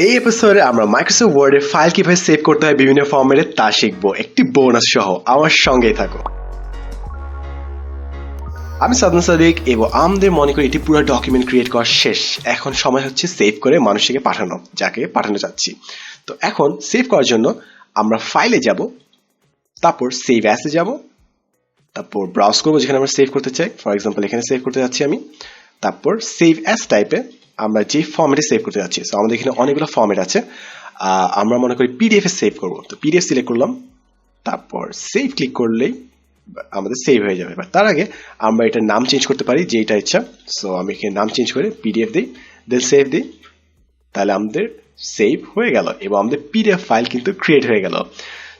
এই এপিসোডে আমরা মাইক্রোসফট ওয়ার্ডে ফাইল কিভাবে সেভ করতে হয় বিভিন্ন ফরম্যাটে তা শিখবো একটি বোনাস সহ আমার সঙ্গেই থাকো। আমি সাদনা সাদিক এবং আমাদের মনে করি এটি পুরো ডকুমেন্ট ক্রিয়েট করা শেষ। এখন সময় হচ্ছে সেভ করে মানুষকে পাঠানো, যাকে পাঠানো যাচ্ছি। তো এখন সেভ করার জন্য আমরা ফাইলে যাব, তারপর সেভ অ্যাসে যাব, তারপর ব্রাউজ করবো যেখানে আমরা সেভ করতে চাই। ফর এক্সাম্পল এখানে সেভ করতে যাচ্ছি আমি। তারপর সেভ অ্যাস টাইপে আমরা যে ফরম্যাটে সেভ করতে যাচ্ছি, সো আমাদের এখানে অনেকগুলো ফরম্যাট আছে। আমরা মনে করি পিডিএফ এ সেভ করবো, তো পিডিএফ সিলেক্ট করলাম, তারপর সেভ ক্লিক করলেই আমাদের সেভ হয়ে যাবে। বাট তার আগে আমরা এটার নাম চেঞ্জ করতে পারি যেটা ইচ্ছা। সো আমি এখানে নাম চেঞ্জ করে পিডিএফ দিই, দেন সেভ দিই, তাহলে আমাদের সেভ হয়ে গেল এবং আমাদের পিডিএফ ফাইল কিন্তু ক্রিয়েট হয়ে গেল।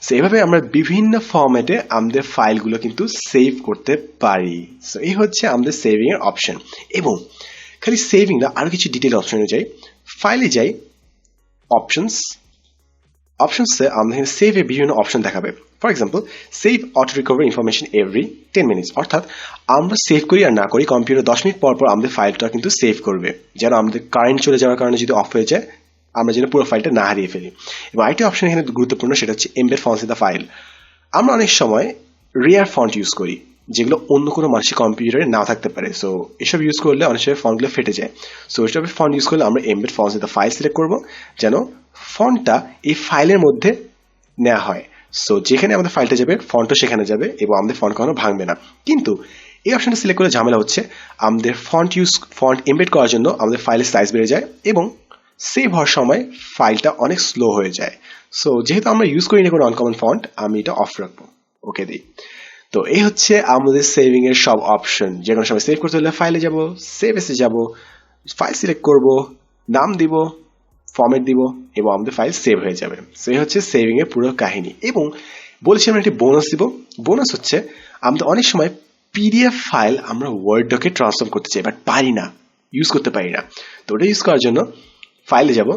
সো এভাবে আমরা বিভিন্ন ফরম্যাটে আমাদের ফাইলগুলো কিন্তু সেভ করতে পারি। সো এই হচ্ছে আমাদের সেভিং এর অপশন। এবং খালি সেভিং না, আরো কিছু ডিটেল অপশনে যাই। ফাইলে যাই, অপশনসে আমাদের সেভের বিভিন্ন অপশন দেখাবে। For example save auto recover information every 10 minutes, অর্থাৎ আমরা সেভ করি আর না করি কম্পিউটার 10 মিনিট পর পর আমাদের ফাইলটা কিন্তু সেভ করবে, যেন আমাদের কারেন্ট চলে যাওয়ার কারণে যদি অফ হয়ে যায় আমরা যেন পুরো ফাইলটা না হারিয়ে ফেলি। এবং আরেকটি অপশন এখানে গুরুত্বপূর্ণ, সেটা হচ্ছে embed fonts in the file. আমরা অনেক সময় রেয়ার ফন্ট ইউজ করি যেগুলো অন্য কোনো মানুষের কম্পিউটারে না থাকতে পারে। সো এসব ইউজ করলে অনেক সময় ফন্টগুলো ফেটে যায়। সো এসব ফন্ট ইউজ করলে আমরা embed fonts in the file select করবো, যেন ফন্টটা এই ফাইলের মধ্যে নেওয়া হয়। সো যেখানে আমাদের ফাইলটা যাবে ফন্টও সেখানে যাবে এবং আমাদের ফন্ট কখনো ভাঙবে না। কিন্তু এই অপশনটা সিলেক্ট করলে ঝামেলা হচ্ছে, আমাদের ফন্ট এমবেড করার জন্য আমাদের ফাইলের সাইজ বেড়ে যায় এবং সেভ হওয়ার সময় ফাইলটা অনেক স্লো হয়ে যায়। সো যেহেতু আমরা ইউজ করি না কোনো আনকমন ফন্ট, আমি এটা অফ রাখবো, ওকে দিই। তো এই হচ্ছে আমাদের সেভিং এর সব অপশন। যে কোনো সময় সেভ করতে হলে ফাইলে যাব, সেভ এসে যাব, ফাইল সিলেক্ট করব, নাম দিব, ফরম্যাট দিব এবং আমাদের ফাইল সেভ হয়ে যাবে। সো এই হচ্ছে সেভিং এর পুরো কাহিনী। এবং বলেছি আমরা একটি বোনাস দিব। বোনাস হচ্ছে আমরা অনেক সময় পিডিএফ ফাইল আমরা ওয়ার্ড ডকে ট্রান্সফর্ম করতে চাই, বাট পারি না, ইউজ করতে পারি না। তো ওটা ইউজ করার জন্য ফাইলে যাব,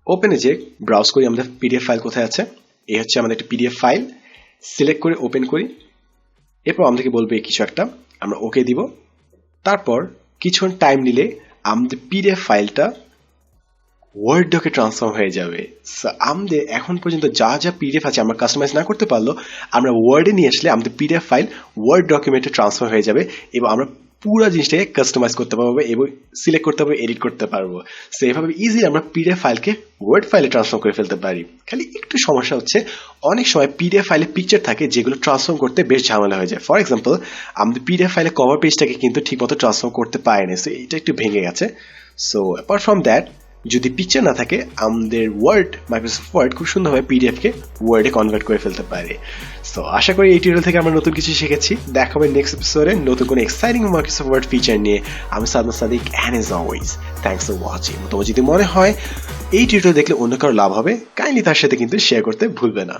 ওপেনে যে ব্রাউজ করি আমাদের পিডিএফ ফাইল কোথায় আছে। এই হচ্ছে আমাদের একটা পিডিএফ ফাইল, সিলেক্ট করে ওপেন করি। এরপর আমাদেরকে বলবে কিছু একটা, আমরা ওকে দিব। তারপর কিছুক্ষণ টাইম নিলে আমাদের পিডিএফ ফাইলটা ওয়ার্ড ডকে ট্রান্সফর্ম হয়ে যাবে। আমাদের এখন পর্যন্ত যা যা পিডিএফ আছে আমরা কাস্টমাইজ না করতে পারলো, আমরা ওয়ার্ডে নিয়ে আসলে আমাদের পিডিএফ ফাইল ওয়ার্ড ডকুমেন্টে ট্রান্সফার হয়ে যাবে এবং আমরা পুরো জিনিসটাকে কাস্টমাইজ করতে পারবো এবং সিলেক্ট করতে পারবো, এডিট করতে পারবো। সো এইভাবে ইজি আমরা পিডিএফ ফাইলকে ওয়ার্ড ফাইলে ট্রান্সফর্ম করে ফেলতে পারি। খালি একটু সমস্যা হচ্ছে, অনেক সময় পিডিএফ ফাইলে পিকচার থাকে যেগুলো ট্রান্সফর্ম করতে বেশ ঝামেলা হয়ে যায়। ফর এক্সাম্পল আমাদের পিডিএফ ফাইলে কভার পেজটাকে কিন্তু ঠিকমতো ট্রান্সফর্ম করতে পারেনি, সো এটা একটু ভেঙে গেছে। সো অ্যাপার্ট ফ্রম দ্যাট, যদি পিকচার না থাকে আমাদের মাইক্রোসফট ওয়ার্ড খুব সুন্দরভাবে পিডিএফকে ওয়ার্ডে কনভার্ট করে ফেলতে পারে। সো আশা করি এই টিউটোরিয়াল থেকে আমরা নতুন কিছু শিখেছি। দেখা হবে নেক্সট এপিসোডে নতুন কোনো এক্সাইটিং মাইক্রোসফট ওয়ার্ড ফিচার নিয়ে। আমি Sadna Sadiq, and as always thanks for watching. তোমার যদি মনে হয় এই টিউটোরিয়াল দেখলে অন্য কারো লাভ হবে, কাইন্ডলি তার সাথে কিন্তু শেয়ার করতে ভুলবে না।